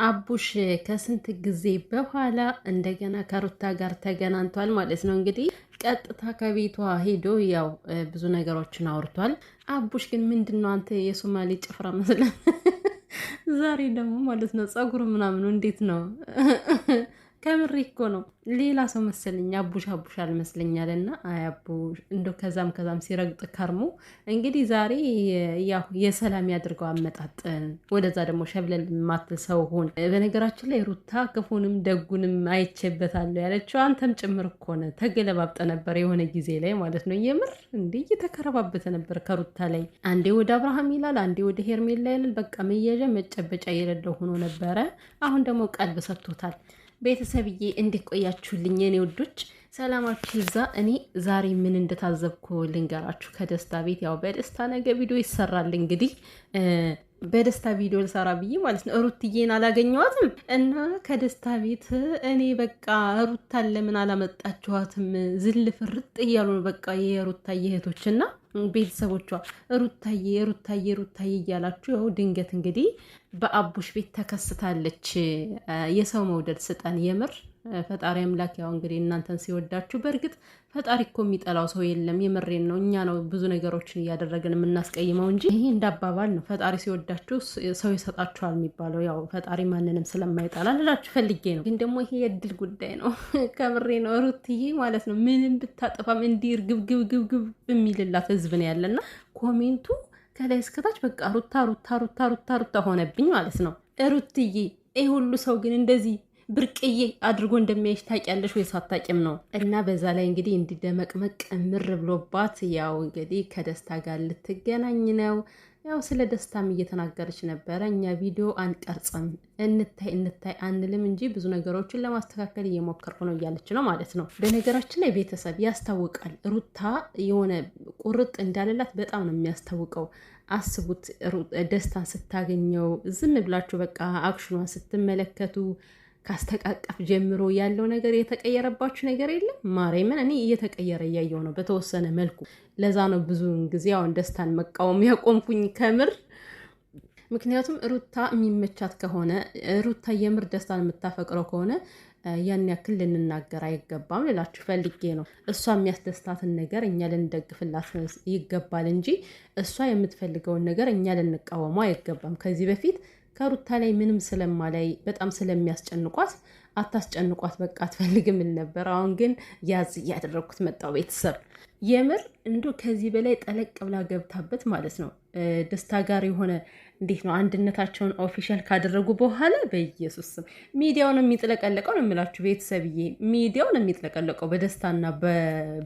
አቡሽ ከስንት ጊዜ በኋላ እንደገና ከሩታ ጋር ተገናኝቷል ማለት ነው። እንግዲህ ቀጥታ ከቤቷ ሄዶ ያው ብዙ ነገሮችን አውርቷል። አቡሽ ግን ምንድነው አንተ የሶማሌ ጭፍራ መስለን ዛሬ ደግሞ ማለት ነው ጸጉሩ ምናምኑ እንዴት ነው? ከምሬ እኮ ነው። ሌላ ሰው መሰለኝ አቡሽ አቡሽ አልመስለኛል። እና አይ አቡሽ እንደው ከዛም ሲረግጥ ከርሞ እንግዲህ ዛሬ ያው የሰላም ያድርገው አመጣጥን። ወደዛ ደግሞ ሸብለል ማትል ሰው ሆን። በነገራችን ላይ ሩታ ክፉንም ደጉንም አይቼበታለሁ ያለችው አንተም ጭምር እኮ ነው። ተገለባብጠ ነበር የሆነ ጊዜ ላይ ማለት ነው። የምር እንዴ እየተከረባበተ ነበር ከሩታ ላይ። አንዴ ወደ አብርሃም ይላል፣ አንዴ ወደ ሄርሜላ ይላል። በቃ መያዣ መጨበጫ የሌለው ሆኖ ነበረ። አሁን ደግሞ ቀልብ ሰጥቶታል። ቤተሰብዬ እንዴት ቆያችሁልኝ? የኔ ውዶች ሰላማችሁ ይዛ። እኔ ዛሬ ምን እንደታዘብኩ ልንገራችሁ። ከደስታ ቤት ያው በደስታ ነገ ቪዲዮ ይሰራል። እንግዲህ በደስታ ቪዲዮ ልሰራ ብዬ ማለት ነው። ሩትዬን አላገኘዋትም እና ከደስታ ቤት እኔ በቃ ሩታን ለምን አላመጣችኋትም? ዝልፍ ርጥ እያሉ ነው በቃ የሩታዬ እህቶችና ቤተሰቦቿ ሩታዬ ሩታዬ ሩታዬ እያላችሁ ያው ድንገት እንግዲህ በአቡሽ ቤት ተከስታለች። የሰው መውደድ ስጠን የምር ፈጣሪ አምላክ ያው እንግዲህ እናንተን ሲወዳችሁ። በእርግጥ ፈጣሪ እኮ የሚጠላው ሰው የለም። የምሬን ነው። እኛ ነው ብዙ ነገሮችን እያደረግን የምናስቀይመው እንጂ ይሄ እንዳባባል ነው። ፈጣሪ ሲወዳችሁ ሰው ይሰጣችኋል የሚባለው ያው ፈጣሪ ማንንም ስለማይጠላ ልላችሁ ፈልጌ ነው። ግን ደግሞ ይሄ የእድል ጉዳይ ነው። ከምሬ ነው። ሩትዬ ማለት ነው ምንም ብታጠፋም እንዲህ እርግብግብግብግብ የሚልላት ህዝብ ነው ያለና ኮሜንቱ ከላይ እስከታች በቃ ሩታ ሩታ ሩታ ሩታ ሩታ ሆነብኝ ማለት ነው። ሩትዬ ይህ ሁሉ ሰው ግን እንደዚህ ብርቅዬ አድርጎ እንደሚያይሽ ታውቂያለሽ ወይ ሳታውቂም ነው? እና በዛ ላይ እንግዲህ እንዲደመቅመቅ ምር ብሎባት ያው እንግዲህ ከደስታ ጋር ልትገናኝ ነው። ያው ስለ ደስታም እየተናገረች ነበረ። እኛ ቪዲዮ አንቀርጽም እንታይ አንልም እንጂ ብዙ ነገሮችን ለማስተካከል እየሞከርኩ ነው እያለች ነው ማለት ነው። በነገራችን ላይ ቤተሰብ ያስታውቃል። ሩታ የሆነ ቁርጥ እንዳለላት በጣም ነው የሚያስታውቀው። አስቡት ደስታን ስታገኘው ዝም ብላችሁ በቃ አክሽኗን ስትመለከቱ ካስተቃቀፍ ጀምሮ ያለው ነገር የተቀየረባችሁ ነገር የለም? ማርያምን እኔ እየተቀየረ እያየው ነው በተወሰነ መልኩ። ለዛ ነው ብዙውን ጊዜ አሁን ደስታን መቃወም ያቆምኩኝ ከምር። ምክንያቱም ሩታ የሚመቻት ከሆነ ሩታ የምር ደስታን የምታፈቅረው ከሆነ ያን ያክል ልንናገር አይገባም ልላችሁ ፈልጌ ነው። እሷ የሚያስደስታትን ነገር እኛ ልንደግፍላት ይገባል እንጂ እሷ የምትፈልገውን ነገር እኛ ልንቃወመው አይገባም። ከዚህ በፊት ከሩታ ላይ ምንም ስለማላይ በጣም ስለሚያስጨንቋት አታስጨንቋት በቃ አትፈልግም ነበር። አሁን ግን ያዝ እያደረግኩት መጣው ቤተሰብ የምር እንዶ ከዚህ በላይ ጠለቅ ብላ ገብታበት ማለት ነው። ደስታ ጋር የሆነ እንዴት ነው አንድነታቸውን ኦፊሻል ካደረጉ በኋላ በኢየሱስ ስም ሚዲያውን የሚጥለቀለቀው ነው የምላችሁ ቤተሰብዬ። ሚዲያውን የሚጥለቀለቀው በደስታና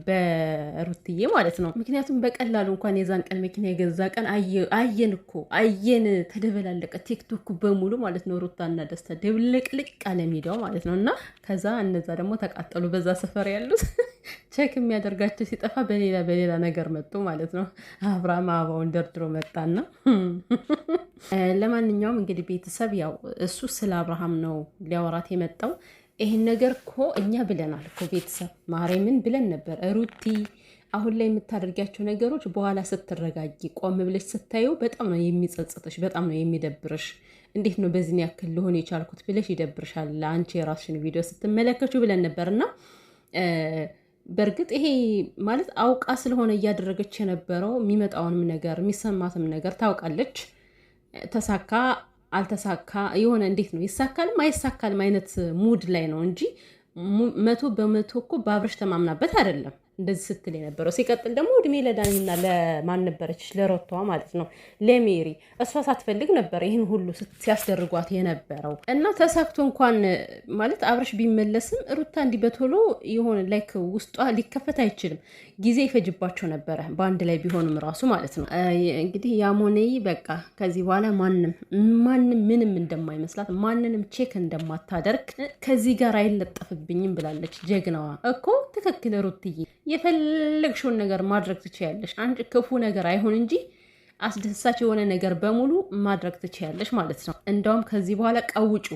በሩትዬ ማለት ነው። ምክንያቱም በቀላሉ እንኳን የዛን ቀን መኪና የገዛ ቀን አየን ተደበላለቀ ቲክቶክ በሙሉ ማለት ነው። ሩታና ደስታ ደብልቅልቅ አለ ሚዲያው ማለት ነው። እና ከዛ እነዛ ደግሞ ተቃጠሉ። በዛ ሰፈር ያሉት ቼክ የሚያደርጋቸው ሲጠፋ በሌላ ነገር መጡ ማለት ነው። አብርሃም አበባውን ደርድሮ መጣና ለማንኛውም እንግዲህ ቤተሰብ ያው እሱ ስለ አብርሃም ነው ሊያወራት የመጣው። ይሄን ነገር እኮ እኛ ብለናል እኮ ቤተሰብ ማርያምን ብለን ነበር። ሩቲ አሁን ላይ የምታደርጊያቸው ነገሮች በኋላ ስትረጋጊ ቆም ብለሽ ስታዩ በጣም ነው የሚጸጽትሽ፣ በጣም ነው የሚደብርሽ። እንዴት ነው በዚህ ያክል ልሆን የቻልኩት ብለሽ ይደብርሻል አንቺ የራስሽን ቪዲዮ ስትመለከቹ ብለን ነበርና በእርግጥ ይሄ ማለት አውቃ ስለሆነ እያደረገች የነበረው የሚመጣውንም ነገር የሚሰማትም ነገር ታውቃለች። ተሳካ አልተሳካ የሆነ እንዴት ነው ይሳካልም አይሳካልም አይነት ሙድ ላይ ነው እንጂ 100% እኮ በአብረሽ ተማምናበት አይደለም እንደዚህ ስትል የነበረው። ሲቀጥል ደግሞ እድሜ ለዳኒና ለማን ነበረች ለሮቷ ማለት ነው ለሜሪ። እሷ ሳትፈልግ ነበር ይህን ሁሉ ሲያስደርጓት የነበረው እና ተሳክቶ እንኳን ማለት አብረሽ ቢመለስም ሩታ እንዲህ በቶሎ የሆነ ላይክ ውስጧ ሊከፈት አይችልም። ጊዜ ይፈጅባቸው ነበረ በአንድ ላይ ቢሆንም ራሱ ማለት ነው። እንግዲህ ያሞኔይ በቃ ከዚህ በኋላ ማንም ምንም እንደማይመስላት ማንንም ቼክ እንደማታደርግ ከዚህ ጋር አይለጠፍብኝም ብላለች። ጀግናዋ እኮ ትክክል ሩትዬ። የፈለግሽውን ነገር ማድረግ ትችያለሽ። አንድ ክፉ ነገር አይሆን እንጂ አስደሳች የሆነ ነገር በሙሉ ማድረግ ትችያለሽ ማለት ነው። እንደውም ከዚህ በኋላ ቀውጩ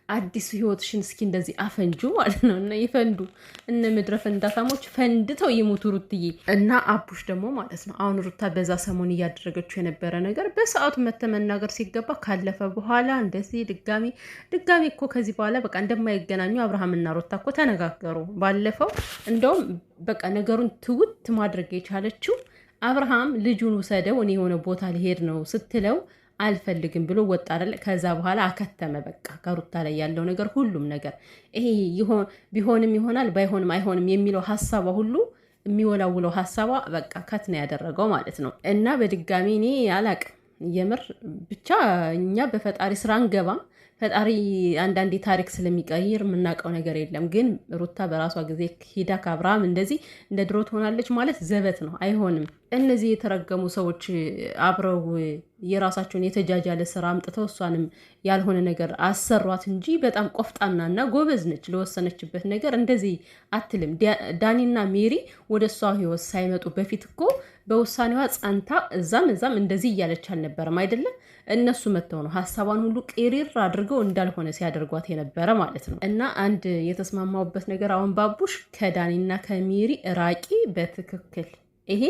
አዲስ ህይወትሽን እስኪ እንደዚህ አፈንጁ ማለት ነው። እና ይፈንዱ እነ ምድረ ፈንዳታሞች ፈንድተው ይሙቱ ሩትዬ እና አቡሽ ደግሞ ማለት ነው። አሁን ሩታ በዛ ሰሞን እያደረገችው የነበረ ነገር በሰዓቱ መናገር ሲገባ ካለፈ በኋላ እንደዚህ ድጋሚ እኮ ከዚህ በኋላ በቃ እንደማይገናኙ አብርሃምና ሩታ እኮ ተነጋገሩ ባለፈው። እንደውም በቃ ነገሩን ትውት ማድረግ የቻለችው አብርሃም ልጁን ውሰደው እኔ የሆነ ቦታ ሊሄድ ነው ስትለው አልፈልግም ብሎ ወጣ አይደል? ከዛ በኋላ አከተመ። በቃ ከሩታ ላይ ያለው ነገር ሁሉም ነገር ይሄ ቢሆንም ይሆናል ባይሆንም አይሆንም የሚለው ሀሳቧ ሁሉ የሚወላውለው ሀሳቧ በቃ ከት ነው ያደረገው ማለት ነው። እና በድጋሚ እኔ አላቅም የምር ብቻ እኛ በፈጣሪ ስራ አንገባም። ፈጣሪ አንዳንዴ ታሪክ ስለሚቀይር የምናውቀው ነገር የለም። ግን ሩታ በራሷ ጊዜ ሂዳ ከአብርሃም እንደዚህ እንደ ድሮ ትሆናለች ማለት ዘበት ነው፣ አይሆንም። እነዚህ የተረገሙ ሰዎች አብረው የራሳቸውን የተጃጃለ ስራ አምጥተው እሷንም ያልሆነ ነገር አሰሯት እንጂ በጣም ቆፍጣናና ጎበዝ ነች። ለወሰነችበት ነገር እንደዚህ አትልም። ዳኒና ሜሪ ወደ እሷ ህይወት ሳይመጡ በፊት እኮ በውሳኔዋ ጸንታ እዛም እንደዚህ እያለች አልነበረም አይደለም። እነሱ መጥተው ነው ሀሳቧን ሁሉ ቅሪር አድርገው እንዳልሆነ ሲያደርጓት የነበረ ማለት ነው። እና አንድ የተስማማውበት ነገር አሁን ባቡሽ ከዳኒና ከሜሪ ራቂ በትክክል ይሄ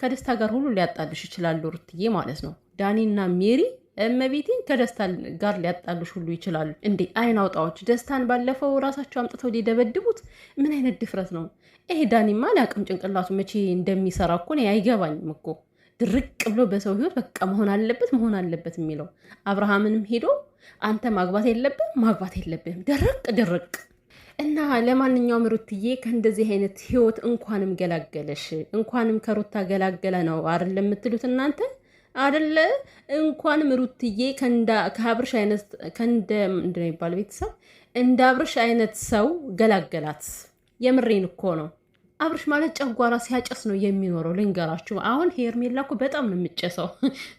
ከደስታ ጋር ሁሉ ሊያጣልሽ ይችላሉ ሩትዬ ማለት ነው። ዳኒና ሜሪ እመቤቴን ከደስታ ጋር ሊያጣልሽ ሁሉ ይችላሉ። እንዴ አይን አውጣዎች ደስታን ባለፈው ራሳቸው አምጥተው ሊደበድቡት ምን አይነት ድፍረት ነው ይሄ? ዳኒማ አላቅም ጭንቅላቱ መቼ እንደሚሰራ እኮ እኔ አይገባኝም እኮ ድርቅ ብሎ በሰው ህይወት በቃ መሆን አለበት የሚለው አብርሃምንም ሄዶ አንተ ማግባት የለብህም ድርቅ እና ለማንኛውም ሩትዬ ከእንደዚህ አይነት ህይወት እንኳንም ገላገለሽ፣ እንኳንም ከሩታ ገላገለ ነው አይደል የምትሉት እናንተ አይደለ? እንኳንም ሩትዬ ከአብርሽ አይነት ምንድን ነው የሚባለው ቤተሰብ እንደ አብርሽ አይነት ሰው ገላገላት። የምሬን እኮ ነው። አብርሽ ማለት ጨጓራ ሲያጨስ ነው የሚኖረው። ልንገራችሁ አሁን ሄርሜላ እኮ በጣም ነው የምጨሰው።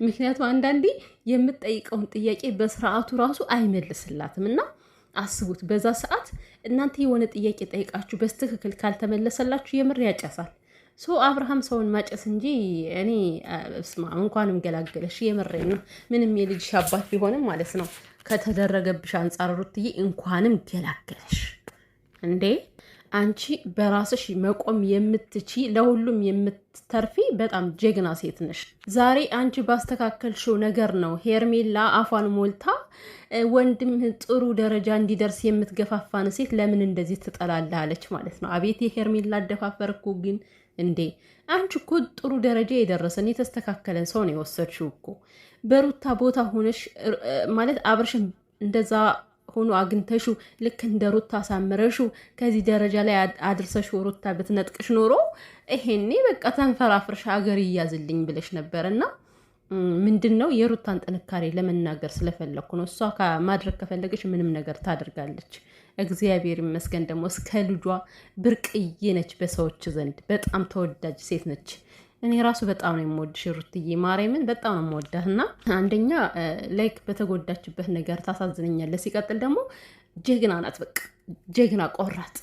ምክንያቱም አንዳንዴ የምትጠይቀውን ጥያቄ በስርዓቱ ራሱ አይመልስላትም እና አስቡት በዛ ሰዓት እናንተ የሆነ ጥያቄ ጠይቃችሁ በስትክክል ካልተመለሰላችሁ የምር ያጨሳል። አብርሃም ሰውን ማጨስ እንጂ እኔ ስማ እንኳንም ገላገለሽ። የምሬ ነው። ምንም የልጅሽ አባት ቢሆንም ማለት ነው ከተደረገብሽ አንጻር ሩትዬ እንኳንም ገላገለሽ። እንዴ አንቺ በራስሽ መቆም የምትቺ ለሁሉም የምትተርፊ በጣም ጀግና ሴት ነሽ። ዛሬ አንቺ ባስተካከልሽው ነገር ነው ሄርሜላ አፏን ሞልታ ወንድምህ ጥሩ ደረጃ እንዲደርስ የምትገፋፋን ሴት ለምን እንደዚህ ትጠላለች ማለት ነው። አቤት የሄርሜላ አደፋፈር እኮ ግን እንዴ አንቺ እኮ ጥሩ ደረጃ የደረሰን የተስተካከለን ሰው ነው የወሰድሽው እኮ በሩታ ቦታ ሆነሽ ማለት አብርሽን እንደዛ ሆኖ አግኝተሹ ልክ እንደ ሩታ አሳምረሹ ከዚህ ደረጃ ላይ አድርሰሹ ሩታ ብትነጥቅሽ ኖሮ ይሄኔ በቃ ተንፈራፍርሽ ሀገር ይያዝልኝ ብለሽ ነበርና ምንድን ነው የሩታን ጥንካሬ ለመናገር ስለፈለኩ ነው። እሷ ማድረግ ከፈለገች ምንም ነገር ታደርጋለች። እግዚአብሔር ይመስገን ደግሞ እስከ ልጇ ብርቅዬ ነች፣ በሰዎች ዘንድ በጣም ተወዳጅ ሴት ነች። እኔ ራሱ በጣም ነው የምወድሽ ሩትዬ፣ ማርያምን በጣም ነው የምወዳት። እና አንደኛ ላይክ በተጎዳችበት ነገር ታሳዝነኛለች። ሲቀጥል ደግሞ ጀግና ናት፣ በቃ ጀግና ቆራጥ